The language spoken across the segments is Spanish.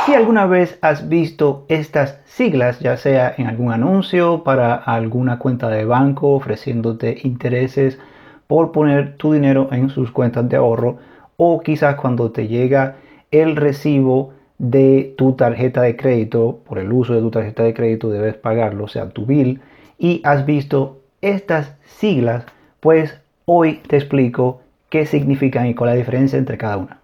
Si alguna vez has visto estas siglas, ya sea en algún anuncio para alguna cuenta de banco ofreciéndote intereses por poner tu dinero en sus cuentas de ahorro, o quizás cuando te llega el recibo de tu tarjeta de crédito, por el uso de tu tarjeta de crédito debes pagarlo, o sea, tu bill, y has visto estas siglas, pues hoy te explico qué significan y cuál es la diferencia entre cada una.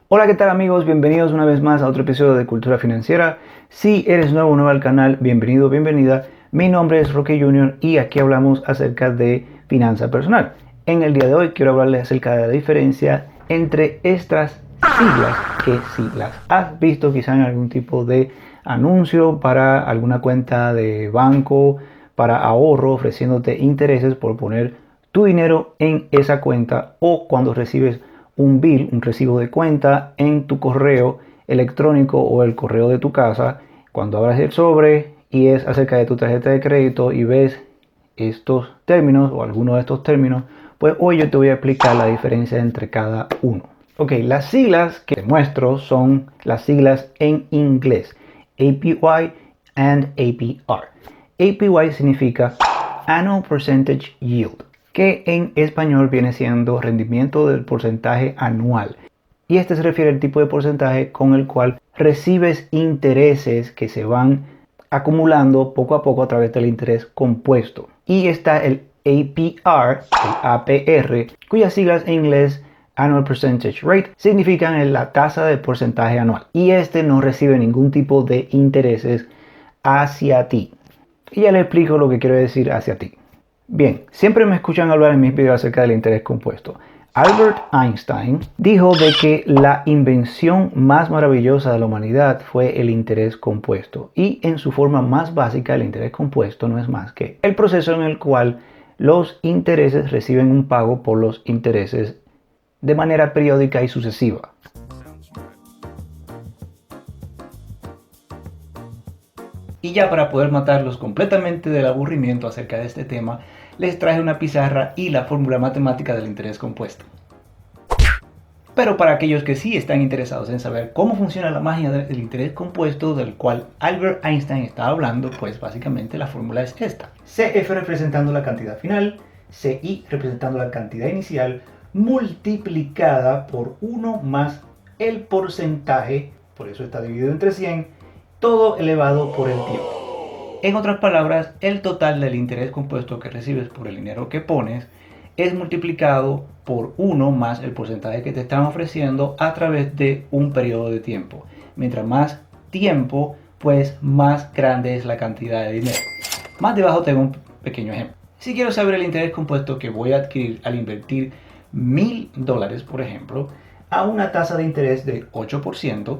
Hola, ¿qué tal amigos? Bienvenidos una vez más a otro episodio de Cultura Financiera. Si eres nuevo al canal, bienvenido, bienvenida. Mi nombre es Roque Jr. y aquí hablamos acerca de finanza personal. En el día de hoy quiero hablarles acerca de la diferencia entre estas siglas, que si las has visto quizá en algún tipo de anuncio para alguna cuenta de banco, para ahorro, ofreciéndote intereses por poner tu dinero en esa cuenta, o cuando recibes un bill, un recibo de cuenta en tu correo electrónico o el correo de tu casa, cuando abras el sobre y es acerca de tu tarjeta de crédito y ves estos términos o alguno de estos términos, pues hoy yo te voy a explicar la diferencia entre cada uno. Ok, las siglas que te muestro son las siglas en inglés, APY and APR. APY significa Annual Percentage Yield, que en español viene siendo rendimiento del porcentaje anual. Y este se refiere al tipo de porcentaje con el cual recibes intereses que se van acumulando poco a poco a través del interés compuesto. Y está el APR, el APR, cuyas siglas en inglés Annual Percentage Rate significan la tasa de porcentaje anual. Y este no recibe ningún tipo de intereses hacia ti. Y ya le explico lo que quiero decir hacia ti. Bien, siempre me escuchan hablar en mis videos acerca del interés compuesto. Albert Einstein dijo de que la invención más maravillosa de la humanidad fue el interés compuesto. Y en su forma más básica, el interés compuesto no es más que el proceso en el cual los intereses reciben un pago por los intereses de manera periódica y sucesiva. Y ya para poder matarlos completamente del aburrimiento acerca de este tema, les traje una pizarra y la fórmula matemática del interés compuesto. Pero para aquellos que sí están interesados en saber cómo funciona la magia del interés compuesto del cual Albert Einstein estaba hablando, pues básicamente la fórmula es esta. CF representando la cantidad final, CI representando la cantidad inicial, multiplicada por 1 más el porcentaje, por eso está dividido entre 100, todo elevado por el tiempo. En otras palabras, el total del interés compuesto que recibes por el dinero que pones es multiplicado por 1 más el porcentaje que te están ofreciendo a través de un periodo de tiempo. Mientras más tiempo, pues más grande es la cantidad de dinero. Más debajo tengo un pequeño ejemplo. Si quiero saber el interés compuesto que voy a adquirir al invertir $1000, por ejemplo, a una tasa de interés de 8%,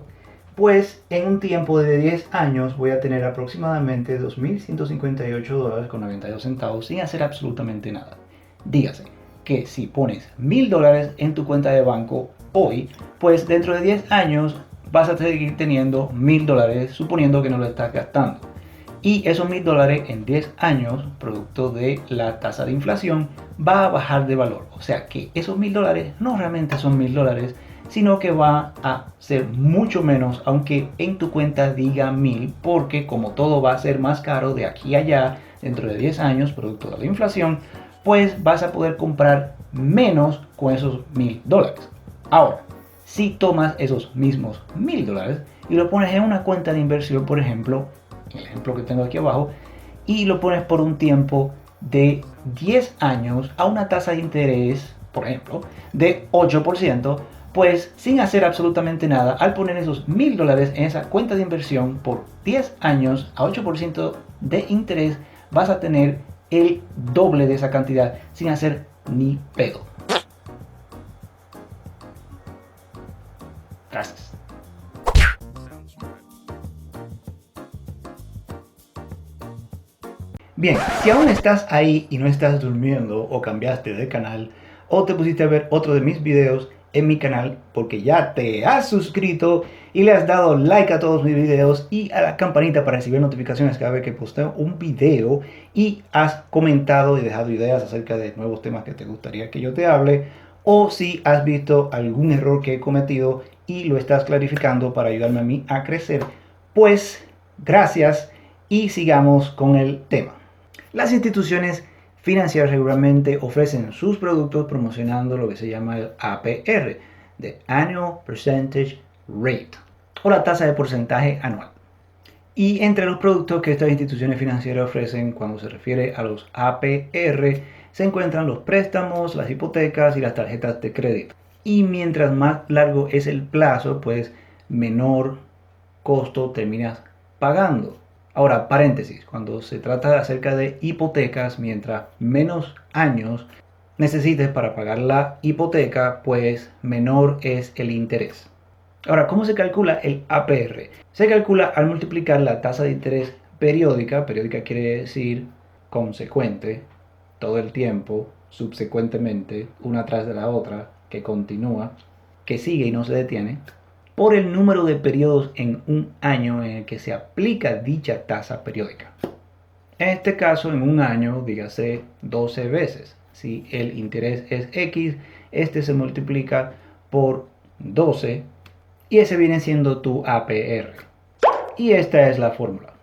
pues en un tiempo de 10 años voy a tener aproximadamente $2158.92 sin hacer absolutamente nada. Dígase que si pones $1000 en tu cuenta de banco hoy, pues dentro de 10 años vas a seguir teniendo $1000, suponiendo que no lo estás gastando. Y esos $1000 en 10 años, producto de la tasa de inflación, va a bajar de valor. O sea que esos $1000 no realmente son $1000, sino que va a ser mucho menos, aunque en tu cuenta diga 1000, porque como todo va a ser más caro de aquí a allá, dentro de 10 años, producto de la inflación, pues vas a poder comprar menos con esos $1000. Ahora, si tomas esos mismos $1000 y lo pones en una cuenta de inversión, por ejemplo, el ejemplo que tengo aquí abajo, y lo pones por un tiempo de 10 años a una tasa de interés, por ejemplo, de 8%, pues sin hacer absolutamente nada, al poner esos $1000 en esa cuenta de inversión por 10 años a 8% de interés, vas a tener el doble de esa cantidad sin hacer ni pedo. Gracias. Bien, si aún estás ahí y no estás durmiendo o cambiaste de canal o te pusiste a ver otro de mis videos en mi canal porque ya te has suscrito y le has dado like a todos mis videos y a la campanita para recibir notificaciones cada vez que posteo un video, y has comentado y dejado ideas acerca de nuevos temas que te gustaría que yo te hable, o si has visto algún error que he cometido y lo estás clarificando para ayudarme a mí a crecer, pues gracias y sigamos con el tema. Las instituciones financieras regularmente ofrecen sus productos promocionando lo que se llama el APR, de Annual Percentage Rate, o la tasa de porcentaje anual. Y entre los productos que estas instituciones financieras ofrecen cuando se refiere a los APR se encuentran los préstamos, las hipotecas y las tarjetas de crédito. Y mientras más largo es el plazo, pues menor costo terminas pagando. Ahora, paréntesis, cuando se trata acerca de hipotecas, mientras menos años necesites para pagar la hipoteca, pues menor es el interés. Ahora, ¿cómo se calcula el APR? Se calcula al multiplicar la tasa de interés periódica. Periódica quiere decir consecuente, todo el tiempo, subsecuentemente, una tras de la otra, que continúa, que sigue y no se detiene, por el número de periodos en un año en el que se aplica dicha tasa periódica. En este caso, en un año, dígase 12 veces. Si el interés es X, este se multiplica por 12 y ese viene siendo tu APR. Y esta es la fórmula.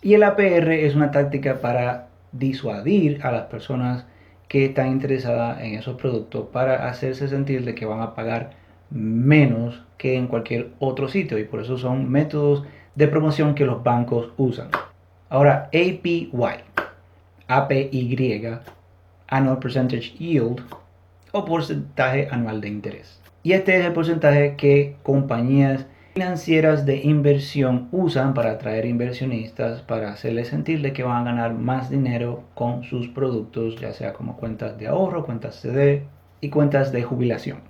Y el APR es una táctica para disuadir a las personas que están interesadas en esos productos, para hacerse sentir de que van a pagar menos que en cualquier otro sitio, y por eso son métodos de promoción que los bancos usan. Ahora, APY, Annual Percentage Yield, o porcentaje anual de interés. Y este es el porcentaje que compañías financieras de inversión usan para atraer inversionistas, para hacerles sentir de que van a ganar más dinero con sus productos, ya sea como cuentas de ahorro, cuentas CD y cuentas de jubilación.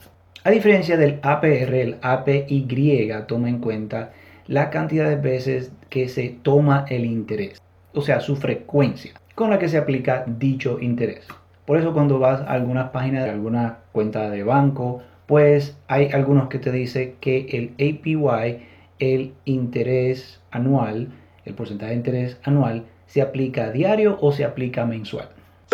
A diferencia del APR, el APY toma en cuenta la cantidad de veces que se toma el interés, o sea, su frecuencia con la que se aplica dicho interés. Por eso cuando vas a algunas páginas de alguna cuenta de banco, pues hay algunos que te dicen que el APY, el interés anual, el porcentaje de interés anual, se aplica diario o se aplica mensual.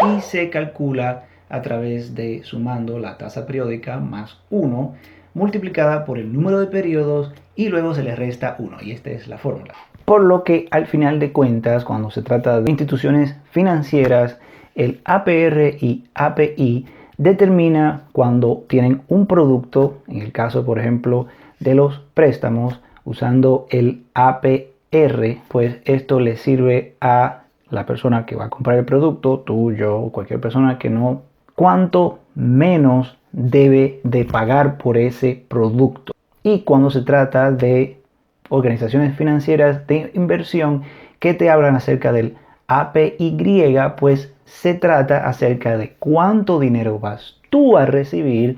Y se calcula a través de sumando la tasa periódica más 1 multiplicada por el número de periodos y luego se le resta 1. Y esta es la fórmula. Por lo que al final de cuentas, cuando se trata de instituciones financieras, el APR y API determina cuando tienen un producto, en el caso por ejemplo de los préstamos, usando el APR, pues esto le sirve a la persona que va a comprar el producto, tú, yo o cualquier persona que no, cuánto menos debe de pagar por ese producto. Y cuando se trata de organizaciones financieras de inversión que te hablan acerca del APY, pues se trata acerca de cuánto dinero vas tú a recibir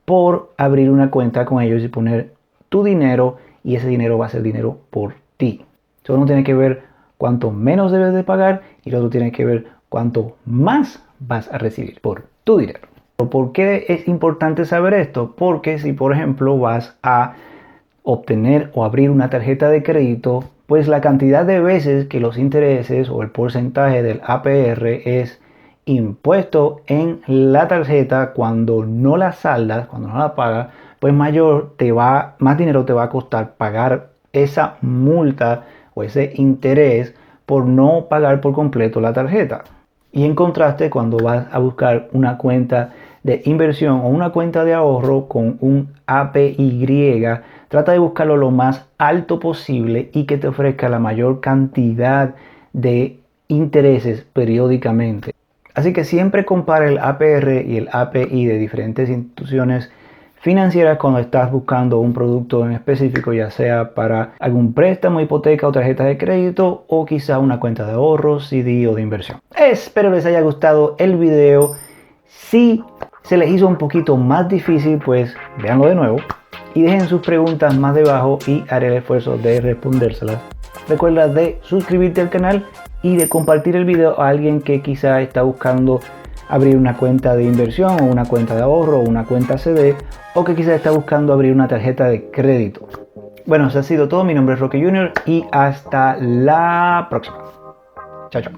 por abrir una cuenta con ellos y poner tu dinero, y ese dinero va a ser dinero por ti. Eso uno tiene que ver cuánto menos debes de pagar y luego tiene que ver cuánto más vas a recibir por tu dinero. ¿Por qué es importante saber esto? Porque si por ejemplo vas a obtener o abrir una tarjeta de crédito, pues la cantidad de veces que los intereses o el porcentaje del APR es impuesto en la tarjeta cuando no la saldas, cuando no la pagas, pues más dinero te va a costar pagar esa multa o ese interés por no pagar por completo la tarjeta. Y en contraste, cuando vas a buscar una cuenta de inversión o una cuenta de ahorro con un APY, trata de buscarlo lo más alto posible y que te ofrezca la mayor cantidad de intereses periódicamente. Así que siempre compara el APR y el API de diferentes instituciones financieras cuando estás buscando un producto en específico, ya sea para algún préstamo, hipoteca o tarjeta de crédito, o quizá una cuenta de ahorro, CD o de inversión. Espero les haya gustado el video. Si se les hizo un poquito más difícil, pues véanlo de nuevo y dejen sus preguntas más debajo y haré el esfuerzo de respondérselas. Recuerda de suscribirte al canal y de compartir el video a alguien que quizá está buscando abrir una cuenta de inversión o una cuenta de ahorro o una cuenta CD, o que quizás está buscando abrir una tarjeta de crédito. Bueno, eso ha sido todo. Mi nombre es Roque Junior y hasta la próxima. Chao, chao.